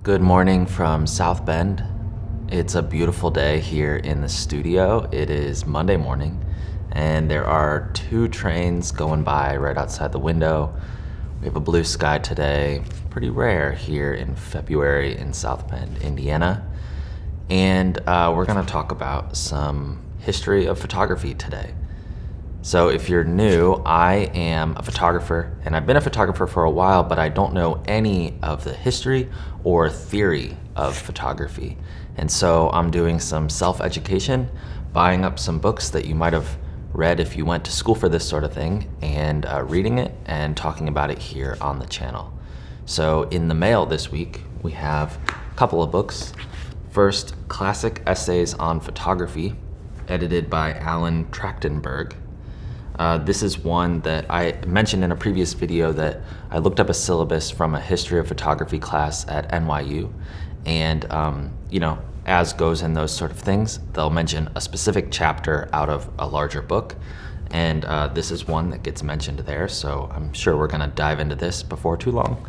Good morning from South Bend. It's a beautiful day here in the studio. It is Monday morning, and there are 2 trains going by right outside the window. We have a blue sky today, pretty rare here in February in South Bend, Indiana. And we're going to talk about some history of photography today. So if you're new, I am a photographer, and I've been a photographer for a while, but I don't know any of the history or theory of photography. And so I'm doing some self-education, buying up some books that you might have read if you went to school for this sort of thing, and reading it and talking about it here on the channel. So in the mail this week, we have a couple of books. First, Classic Essays on Photography, edited by Alan Trachtenberg. This is one that I mentioned in a previous video that I looked up a syllabus from a history of photography class at NYU. And, as goes in those sort of things, they'll mention a specific chapter out of a larger book. And this is one that gets mentioned there. So I'm sure we're going to dive into this before too long.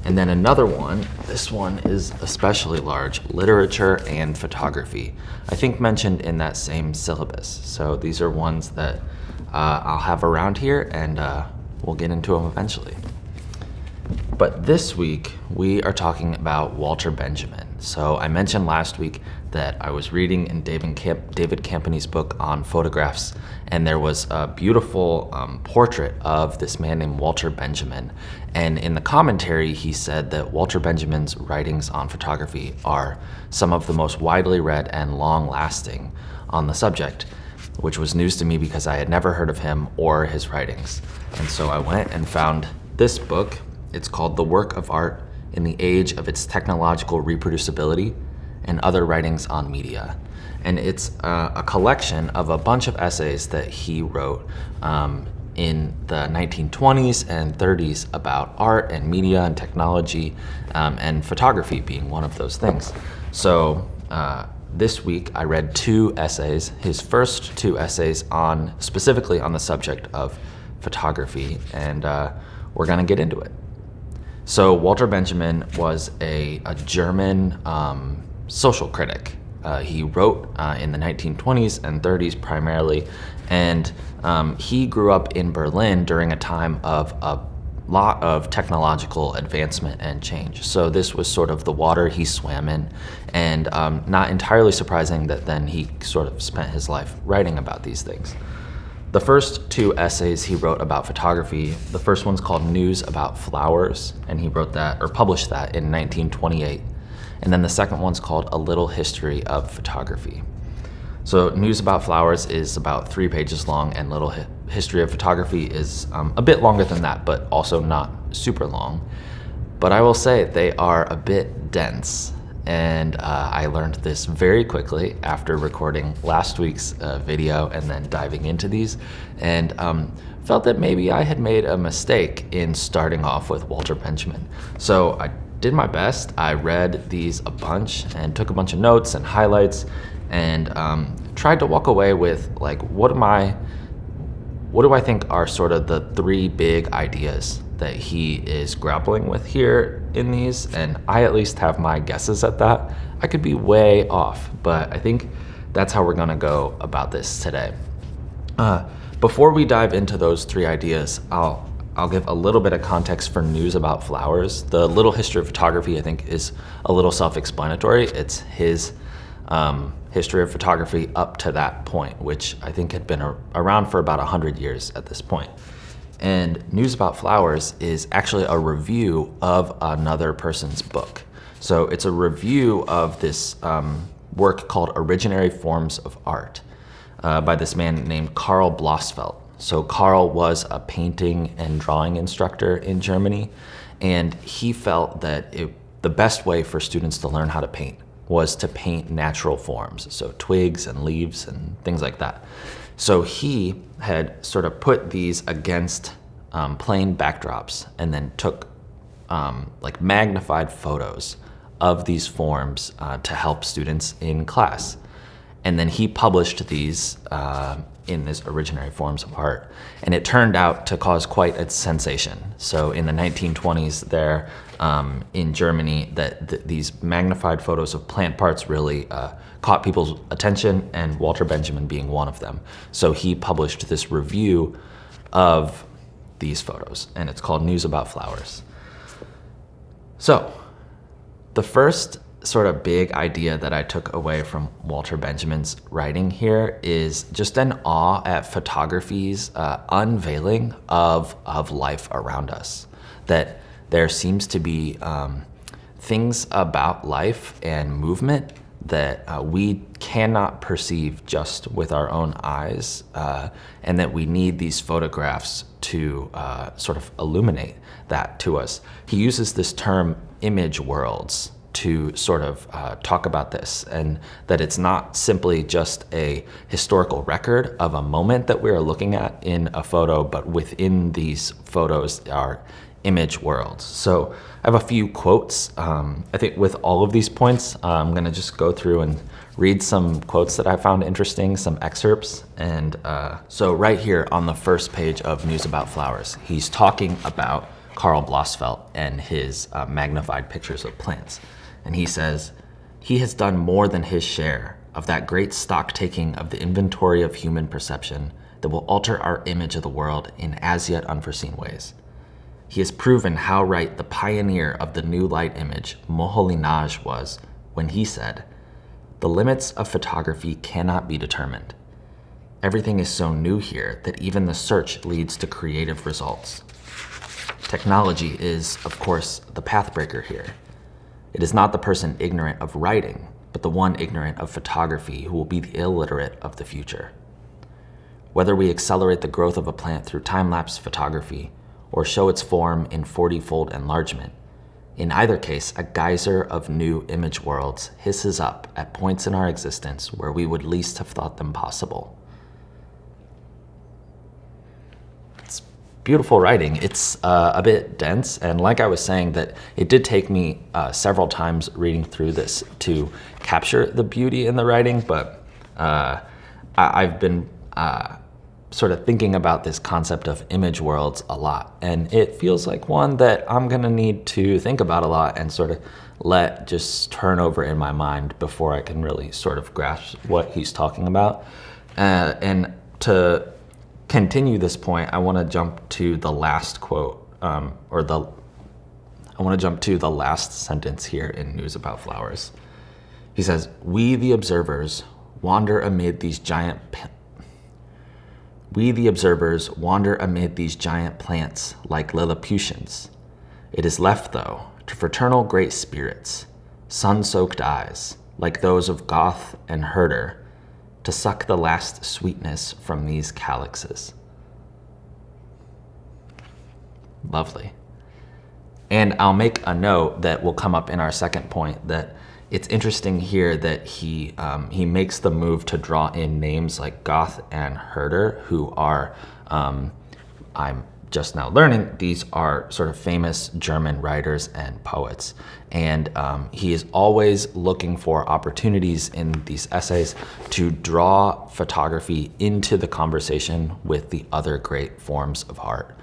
And then another one, this one is especially large, Literature and Photography. I think mentioned in that same syllabus. So these are ones that I'll have around here, and we'll get into them eventually. But this week, we are talking about Walter Benjamin. So I mentioned last week that I was reading in David Campany's book on photographs, and there was a beautiful portrait of this man named Walter Benjamin. And in the commentary, he said that Walter Benjamin's writings on photography are some of the most widely read and long-lasting on the subject, which was news to me because I had never heard of him or his writings. And so I went and found this book. It's called The Work of Art in the Age of Its Technological Reproducibility and Other Writings on Media. And it's a collection of a bunch of essays that he wrote in the 1920s and 30s about art and media and technology, and photography being one of those things. So this week I read 2 essays, his first 2 essays specifically on the subject of photography, and we're gonna get into it. So Walter Benjamin was a German social critic. He wrote in the 1920s and 30s primarily, and he grew up in Berlin during a time of a lot of technological advancement and change. So this was sort of the water he swam in, and not entirely surprising that then he sort of spent his life writing about these things. The first 2 essays he wrote about photography, the first one's called News About Flowers, and he wrote that, or published that, in 1928. And then the second one's called A Little History of Photography. So News About Flowers is about 3 pages long, and Little History of Photography is a bit longer than that, but also not super long. But I will say they are a bit dense, and I learned this very quickly after recording last week's video and then diving into these, and felt that maybe I had made a mistake in starting off with Walter Benjamin. So I did my best. I read these a bunch and took a bunch of notes and highlights, and tried to walk away with, like, what do I think are sort of the 3 big ideas that he is grappling with here in these, and I at least have my guesses at that. I could be way off, but I think that's how we're gonna go about this today. Before we dive into those 3 ideas, I'll give a little bit of context for News About Flowers. The Little History of Photography, I think, is a little self-explanatory. It's his history of photography up to that point, which I think had been around for about 100 years at this point. And News About Flowers is actually a review of another person's book. So it's a review of this work called Originary Forms of Art by this man named Karl Blossfeld. So Karl was a painting and drawing instructor in Germany, and he felt that the best way for students to learn how to paint was to paint natural forms, so twigs and leaves and things like that. So he had sort of put these against plain backdrops, and then took magnified photos of these forms to help students in class. And then he published these in his originary forms of art. And it turned out to cause quite a sensation. So in the 1920s there in Germany, these magnified photos of plant parts really caught people's attention, and Walter Benjamin being one of them. So he published this review of these photos, and it's called News About Flowers. So the first sort of big idea that I took away from Walter Benjamin's writing here is just an awe at photography's unveiling of life around us. That there seems to be things about life and movement that we cannot perceive just with our own eyes, and that we need these photographs to sort of illuminate that to us. He uses this term image worlds to sort of talk about this, and that it's not simply just a historical record of a moment that we're looking at in a photo, but within these photos are image worlds. So I have a few quotes. I think with all of these points, I'm gonna just go through and read some quotes that I found interesting, some excerpts. And so right here on the first page of News About Flowers, he's talking about Karl Blossfeld and his magnified pictures of plants. And he says, "He has done more than his share of that great stock-taking of the inventory of human perception that will alter our image of the world in as yet unforeseen ways. He has proven how right the pioneer of the new light image, Moholy-Nagy, was when he said, 'The limits of photography cannot be determined. Everything is so new here that even the search leads to creative results.' Technology is, of course, the pathbreaker here. It is not the person ignorant of writing, but the one ignorant of photography who will be the illiterate of the future. Whether we accelerate the growth of a plant through time-lapse photography or show its form in 40-fold enlargement, in either case, a geyser of new image worlds hisses up at points in our existence where we would least have thought them possible." Beautiful writing. It's a bit dense, and like I was saying, that it did take me several times reading through this to capture the beauty in the writing, but I've been sort of thinking about this concept of image worlds a lot, and it feels like one that I'm gonna need to think about a lot and sort of let just turn over in my mind before I can really sort of grasp what he's talking about. And to continue this point, I want to jump to the last quote, I want to jump to the last sentence here in News About Flowers. He says, "We the observers wander amid these giant plants like Lilliputians. It is left, though, to fraternal great spirits, sun-soaked eyes, like those of Goethe and Herder, to suck the last sweetness from these calyxes." Lovely. And I'll make a note that will come up in our second point, that it's interesting here that he makes the move to draw in names like Goethe and Herder, who are, I'm just now learning, these are sort of famous German writers and poets. And he is always looking for opportunities in these essays to draw photography into the conversation with the other great forms of art,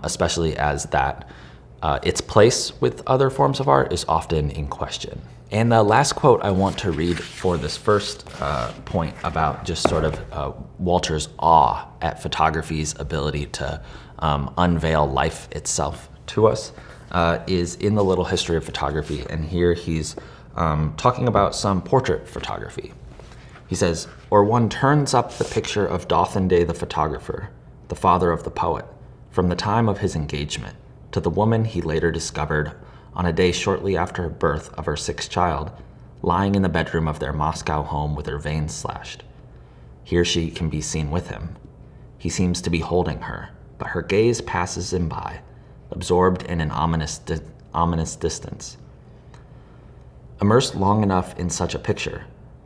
especially as that its place with other forms of art is often in question. And the last quote I want to read for this first point about just sort of Walter's awe at photography's ability to unveil life itself to us is in the Little History of Photography. And here he's talking about some portrait photography. He says, "Or one turns up the picture of Dothenday the photographer, the father of the poet, from the time of his engagement to the woman he later discovered on a day shortly after her birth of her sixth child, lying in the bedroom of their Moscow home with her veins slashed. Here she can be seen with him. He seems to be holding her, but her gaze passes him by, absorbed in an ominous distance. Immersed long enough in such a picture,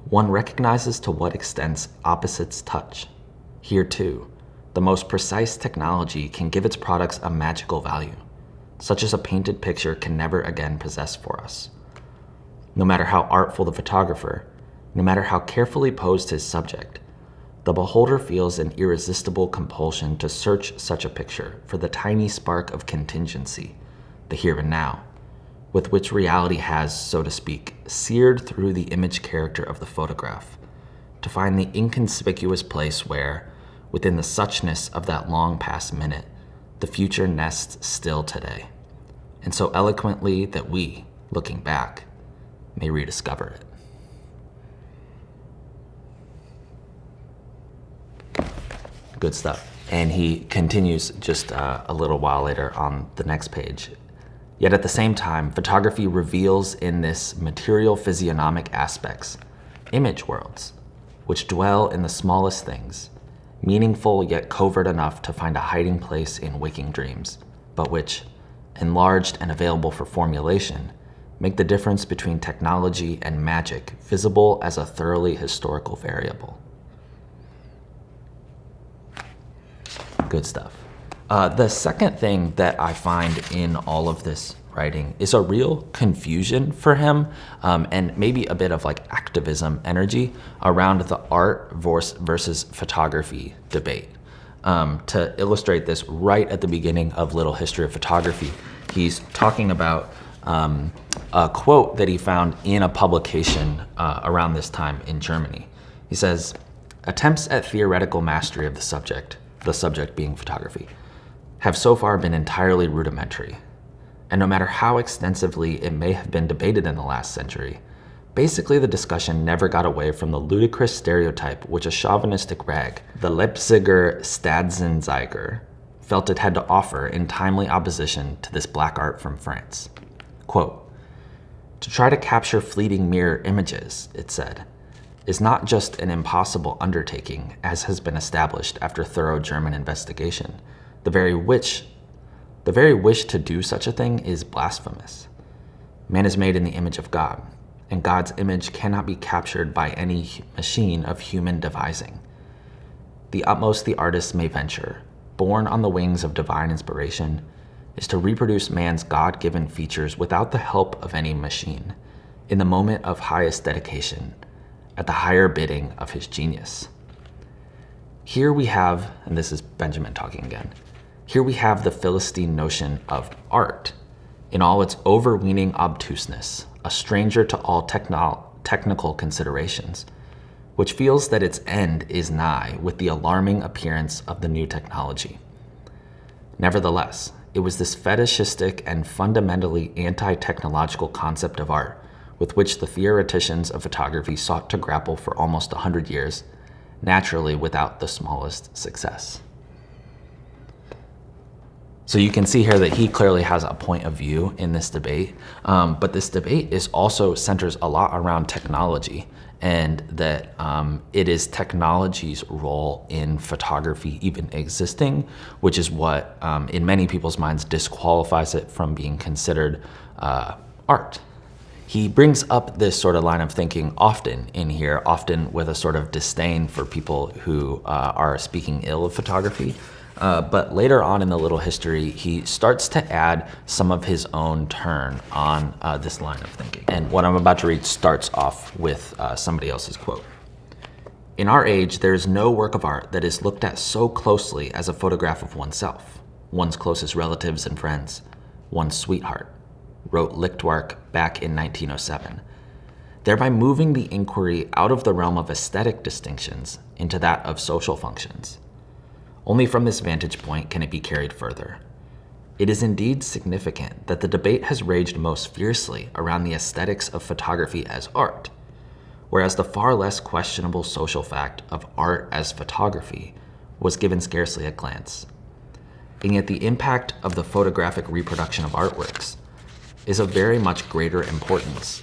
one recognizes to what extent opposites touch. Here, too, the most precise technology can give its products a magical value, such as a painted picture can never again possess for us. No matter how artful the photographer, no matter how carefully posed his subject, the beholder feels an irresistible compulsion to search such a picture for the tiny spark of contingency, the here and now, with which reality has, so to speak, seared through the image character of the photograph, to find the inconspicuous place where, within the suchness of that long past minute, the future nests still today, and so eloquently that we, looking back, may rediscover it. Good stuff. And he continues just a little while later on the next page. Yet at the same time, photography reveals in this material physiognomic aspects, image worlds, which dwell in the smallest things, meaningful yet covert enough to find a hiding place in waking dreams, but which, enlarged and available for formulation, make the difference between technology and magic visible as a thoroughly historical variable. Good stuff. The second thing that I find in all of this writing is a real confusion for him, and maybe a bit of like activism energy around the art versus photography debate. To illustrate this, right at the beginning of Little History of Photography, he's talking about a quote that he found in a publication around this time in Germany. He says, "Attempts at theoretical mastery of the subject being photography, have so far been entirely rudimentary. And no matter how extensively it may have been debated in the last century, basically the discussion never got away from the ludicrous stereotype which a chauvinistic rag, the Leipziger Stadsanzeiger, felt it had to offer in timely opposition to this black art from France. Quote, to try to capture fleeting mirror images, it said, is not just an impossible undertaking, as has been established after thorough German investigation. The very wish to do such a thing is blasphemous. Man is made in the image of God, and God's image cannot be captured by any machine of human devising. The utmost the artist may venture, born on the wings of divine inspiration, is to reproduce man's God-given features without the help of any machine, in the moment of highest dedication, at the higher bidding of his genius. Here we have, and this is Benjamin talking again, here we have the Philistine notion of art in all its overweening obtuseness, a stranger to all technical considerations, which feels that its end is nigh with the alarming appearance of the new technology. Nevertheless, it was this fetishistic and fundamentally anti-technological concept of art with which the theoreticians of photography sought to grapple for almost 100 years, naturally without the smallest success. So you can see here that he clearly has a point of view in this debate, but this debate also centers a lot around technology, and that it is technology's role in photography even existing, which is what in many people's minds disqualifies it from being considered art. He brings up this sort of line of thinking often in here, often with a sort of disdain for people who are speaking ill of photography. But later on in the Little History, he starts to add some of his own turn on this line of thinking. And what I'm about to read starts off with somebody else's quote. In our age, there is no work of art that is looked at so closely as a photograph of oneself, one's closest relatives and friends, one's sweetheart, wrote Lichtwark back in 1907, thereby moving the inquiry out of the realm of aesthetic distinctions into that of social functions. Only from this vantage point can it be carried further. It is indeed significant that the debate has raged most fiercely around the aesthetics of photography as art, whereas the far less questionable social fact of art as photography was given scarcely a glance. And yet the impact of the photographic reproduction of artworks is of very much greater importance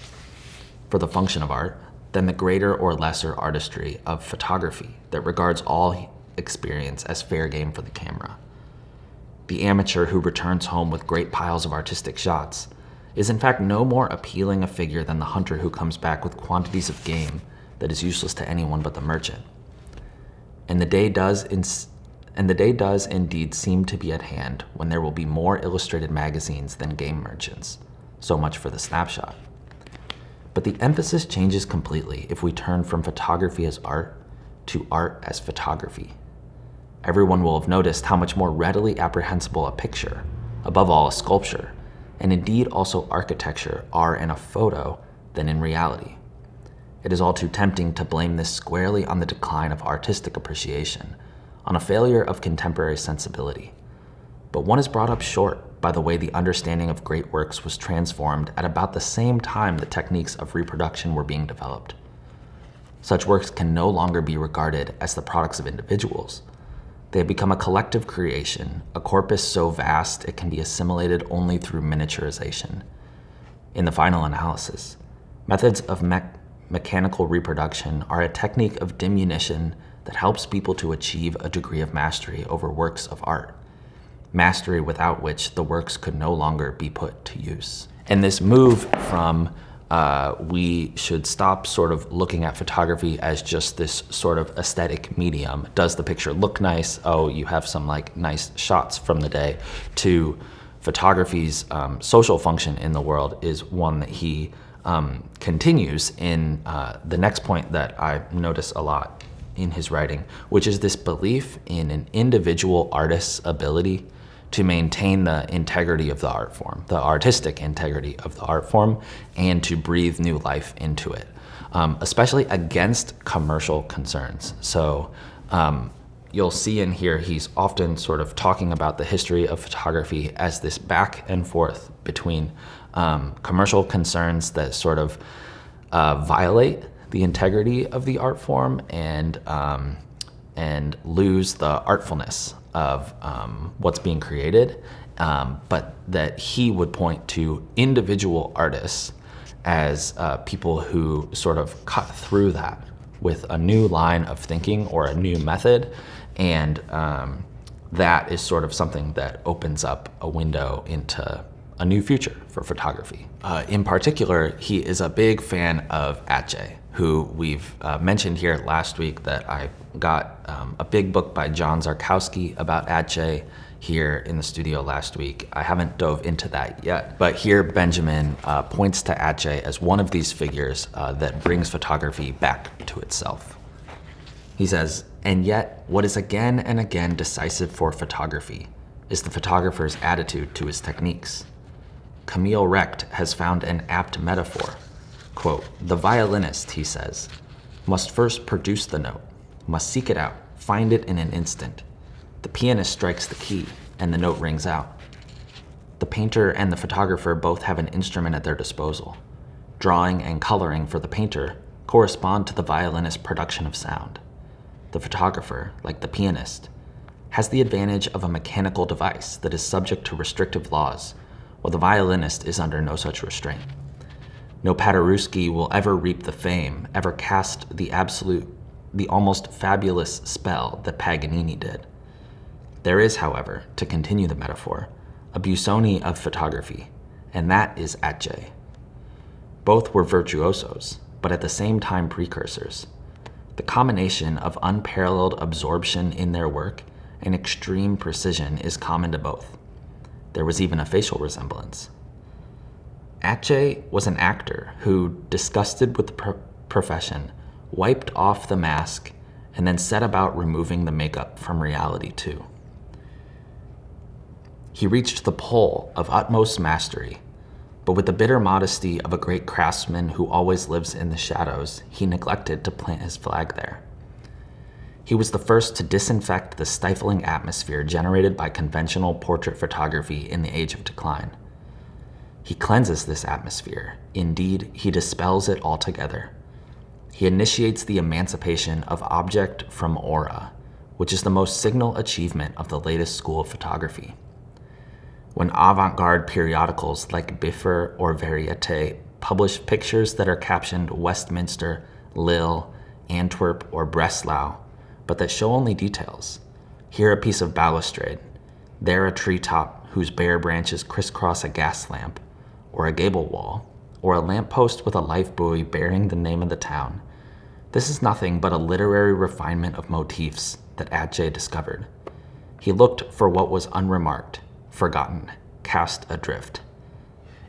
for the function of art than the greater or lesser artistry of photography that regards all experience as fair game for the camera. The amateur who returns home with great piles of artistic shots is in fact no more appealing a figure than the hunter who comes back with quantities of game that is useless to anyone but the merchant. And the day does indeed seem to be at hand when there will be more illustrated magazines than game merchants. So much for the snapshot. But the emphasis changes completely if we turn from photography as art to art as photography. Everyone will have noticed how much more readily apprehensible a picture, above all a sculpture, and indeed also architecture are in a photo than in reality. It is all too tempting to blame this squarely on the decline of artistic appreciation, on a failure of contemporary sensibility. But one is brought up short by the way the understanding of great works was transformed at about the same time the techniques of reproduction were being developed. Such works can no longer be regarded as the products of individuals. They have become a collective creation, a corpus so vast it can be assimilated only through miniaturization. In the final analysis, methods of mechanical reproduction are a technique of diminution that helps people to achieve a degree of mastery over works of art, mastery without which the works could no longer be put to use. And this move from we should stop sort of looking at photography as just this sort of aesthetic medium. Does the picture look nice? Oh, you have some like nice shots from the day. To photography's social function in the world is one that he continues in the next point that I notice a lot in his writing, which is this belief in an individual artist's ability to maintain the integrity of the art form, the artistic integrity of the art form, and to breathe new life into it, especially against commercial concerns. So you'll see in here, he's often sort of talking about the history of photography as this back and forth between commercial concerns that sort of violate the integrity of the art form and lose the artfulness of what's being created, but that he would point to individual artists as people who sort of cut through that with a new line of thinking or a new method, and that is sort of something that opens up a window into a new future for photography. In particular, he is a big fan of Atget, who we've mentioned here last week that I got a big book by John Zarkowski about Atget here in the studio last week. I haven't dove into that yet, but here Benjamin points to Atget as one of these figures that brings photography back to itself. He says, and yet what is again and again decisive for photography is the photographer's attitude to his techniques. Camille Recht has found an apt metaphor. Quote, the violinist, he says, must first produce the note, must seek it out, find it in an instant. The pianist strikes the key, and the note rings out. The painter and the photographer both have an instrument at their disposal. Drawing and coloring for the painter correspond to the violinist's production of sound. The photographer, like the pianist, has the advantage of a mechanical device that is subject to restrictive laws, while the violinist is under no such restraint. No Paderewski will ever reap the fame, ever cast the almost fabulous spell that Paganini did. There is, however, to continue the metaphor, a Busoni of photography, and that is Atget. Both were virtuosos, but at the same time precursors. The combination of unparalleled absorption in their work and extreme precision is common to both. There was even a facial resemblance. Atget was an actor who, disgusted with the profession, wiped off the mask and then set about removing the makeup from reality too. He reached the pole of utmost mastery, but with the bitter modesty of a great craftsman who always lives in the shadows, he neglected to plant his flag there. He was the first to disinfect the stifling atmosphere generated by conventional portrait photography in the age of decline. He cleanses this atmosphere. Indeed, he dispels it altogether. He initiates the emancipation of object from aura, which is the most signal achievement of the latest school of photography. When avant-garde periodicals like Biffer or Variété publish pictures that are captioned Westminster, Lille, Antwerp, or Breslau, but that show only details, here a piece of balustrade, there a treetop whose bare branches crisscross a gas lamp, or a gable wall, or a lamppost with a life buoy bearing the name of the town. This is nothing but a literary refinement of motifs that Atget discovered. He looked for what was unremarked, forgotten, cast adrift.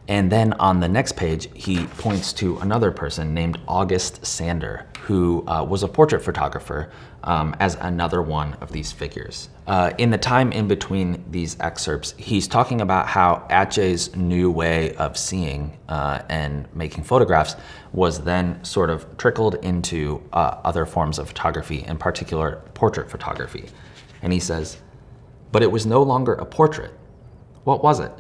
And then on the next page, he points to another person named August Sander, who was a portrait photographer, as another one of these figures. In the time in between these excerpts, he's talking about how Atget's new way of seeing and making photographs was then sort of trickled into other forms of photography, in particular portrait photography. And he says, "But it was no longer a portrait. What was it?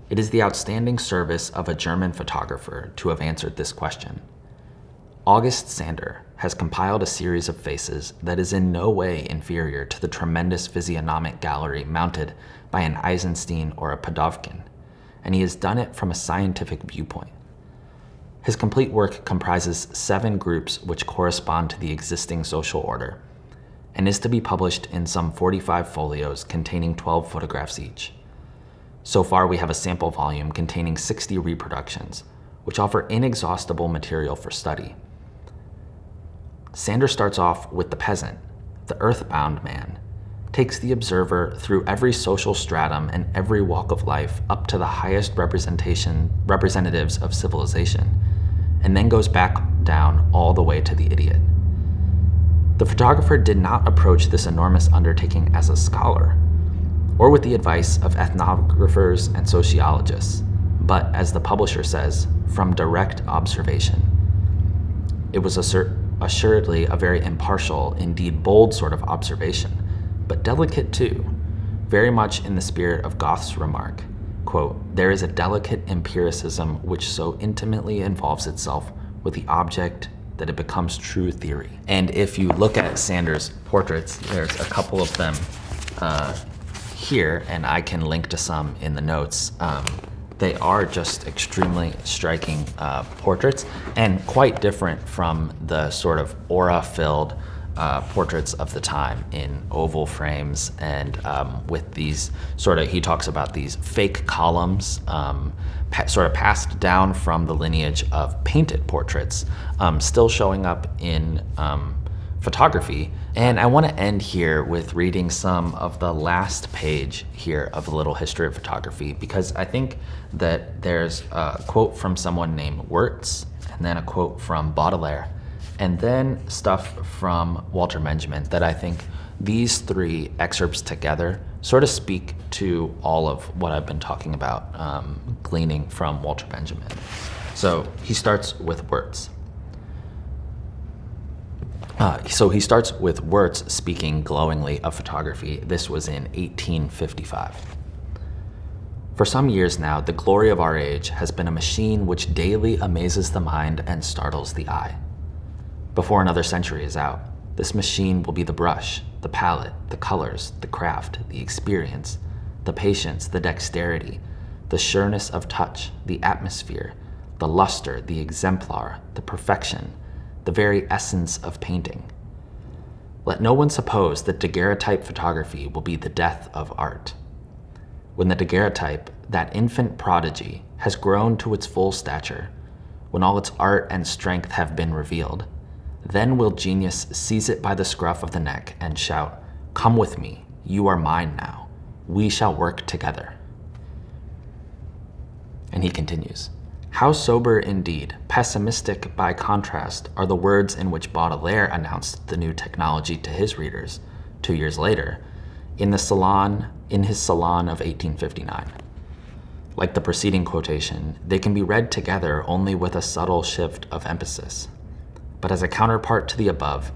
It is the outstanding service of a German photographer to have answered this question. August Sander has compiled a series of faces that is in no way inferior to the tremendous physiognomic gallery mounted by an Eisenstein or a Padovkin, and he has done it from a scientific viewpoint. His complete work comprises 7 groups which correspond to the existing social order, and is to be published in some 45 folios containing 12 photographs each. So far, we have a sample volume containing 60 reproductions, which offer inexhaustible material for study. Sander starts off with the peasant, the earthbound man, takes the observer through every social stratum and every walk of life up to the highest representatives of civilization, and then goes back down all the way to the idiot. The photographer did not approach this enormous undertaking as a scholar, or with the advice of ethnographers and sociologists, but, as the publisher says, from direct observation. It was assuredly a very impartial, indeed bold sort of observation, but delicate too, very much in the spirit of Gothe's remark, quote, "There is a delicate empiricism which so intimately involves itself with the object that it becomes true theory." And if you look at Sander's portraits, there's a couple of them here, and I can link to some in the notes. They are just extremely striking portraits, and quite different from the sort of aura-filled portraits of the time in oval frames, and with these sort of, he talks about these fake columns, sort of passed down from the lineage of painted portraits, still showing up in photography. And I want to end here with reading some of the last page here of A Little History of Photography, because I think that there's a quote from someone named Wirtz, and then a quote from Baudelaire, and then stuff from Walter Benjamin, that I think these 3 excerpts together sort of speak to all of what I've been talking about, gleaning from Walter Benjamin. So he starts with Wirtz. He starts with Wirtz speaking glowingly of photography. This was in 1855. "For some years now, the glory of our age has been a machine which daily amazes the mind and startles the eye. Before another century is out, this machine will be the brush, the palette, the colors, the craft, the experience, the patience, the dexterity, the sureness of touch, the atmosphere, the luster, the exemplar, the perfection, the very essence of painting. Let no one suppose that daguerreotype photography will be the death of art. When the daguerreotype, that infant prodigy, has grown to its full stature, when all its art and strength have been revealed, then will genius seize it by the scruff of the neck and shout, 'Come with me, you are mine now, we shall work together.'" And he continues, "How sober indeed, pessimistic by contrast, are the words in which Baudelaire announced the new technology to his readers 2 years later in his salon of 1859. Like the preceding quotation, they can be read together only with a subtle shift of emphasis. But as a counterpart to the above,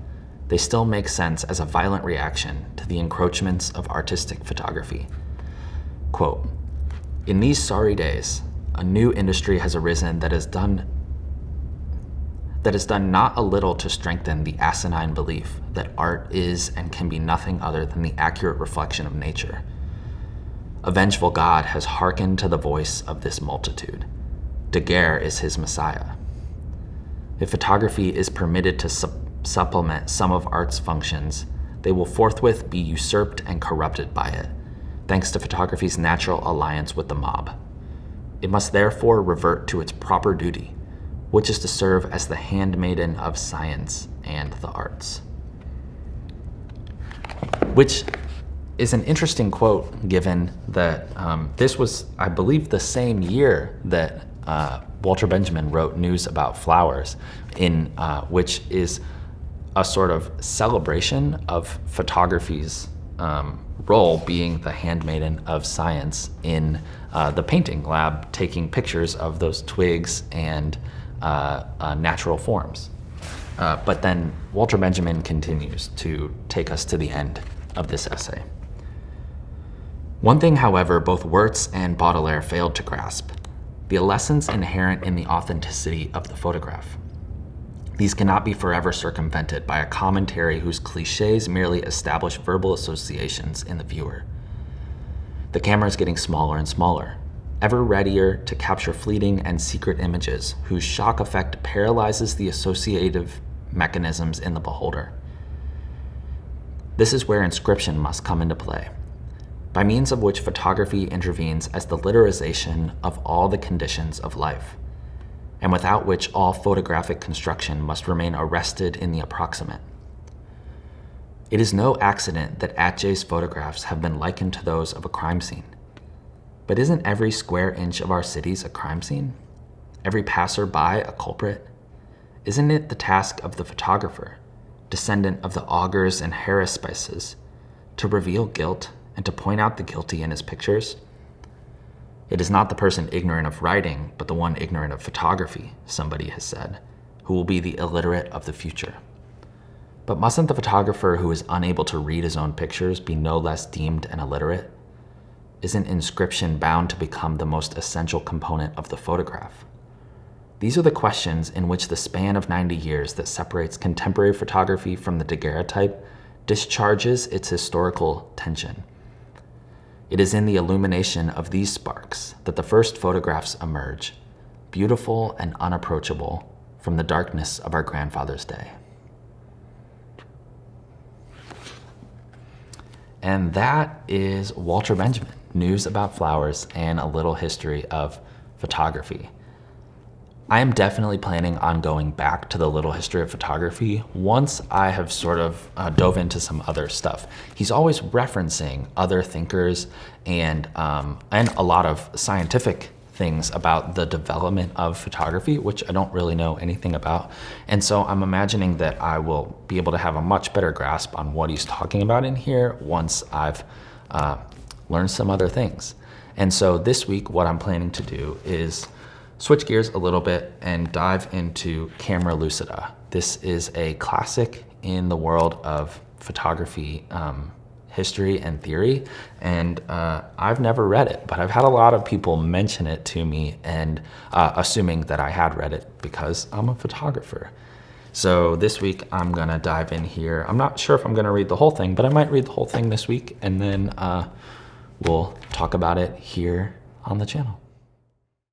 they still make sense as a violent reaction to the encroachments of artistic photography. Quote, "In these sorry days, a new industry has arisen that has done not a little to strengthen the asinine belief that art is and can be nothing other than the accurate reflection of nature. A vengeful God has hearkened to the voice of this multitude. Daguerre is his Messiah. If photography is permitted to supplement some of art's functions, they will forthwith be usurped and corrupted by it, thanks to photography's natural alliance with the mob. It must therefore revert to its proper duty, which is to serve as the handmaiden of science and the arts." Which is an interesting quote, given that this was, I believe, the same year that Walter Benjamin wrote News About Flowers, in which is a sort of celebration of photography's role being the handmaiden of science in the painting lab, taking pictures of those twigs and natural forms. But then Walter Benjamin continues to take us to the end of this essay. One thing, however, both Wurtz and Baudelaire failed to grasp: the lessons inherent in the authenticity of the photograph. These cannot be forever circumvented by a commentary whose cliches merely establish verbal associations in the viewer. The camera is getting smaller and smaller, ever readier to capture fleeting and secret images whose shock effect paralyzes the associative mechanisms in the beholder. This is where inscription must come into play, by means of which photography intervenes as the literization of all the conditions of life, and without which all photographic construction must remain arrested in the approximate. It is no accident that Atget's photographs have been likened to those of a crime scene. But isn't every square inch of our cities a crime scene? Every passer-by a culprit? Isn't it the task of the photographer, descendant of the augurs and haruspices, to reveal guilt and to point out the guilty in his pictures? It is not the person ignorant of writing, but the one ignorant of photography, somebody has said, who will be the illiterate of the future. But mustn't the photographer who is unable to read his own pictures be no less deemed an illiterate? Isn't inscription bound to become the most essential component of the photograph? These are the questions in which the span of 90 years that separates contemporary photography from the daguerreotype discharges its historical tension. It is in the illumination of these sparks that the first photographs emerge, beautiful and unapproachable, from the darkness of our grandfather's day. And that is Walter Benjamin, News About Flowers and a Little History of Photography. I am definitely planning on going back to the Little History of Photography once I have sort of dove into some other stuff. He's always referencing other thinkers and a lot of scientific things about the development of photography, which I don't really know anything about. And so I'm imagining that I will be able to have a much better grasp on what he's talking about in here once I've learned some other things. And so this week, what I'm planning to do is switch gears a little bit and dive into Camera Lucida. This is a classic in the world of photography history and theory, and I've never read it, but I've had a lot of people mention it to me, and assuming that I had read it because I'm a photographer. So this week I'm gonna dive in here. I'm not sure if I'm gonna read the whole thing, but I might read the whole thing this week, and then we'll talk about it here on the channel.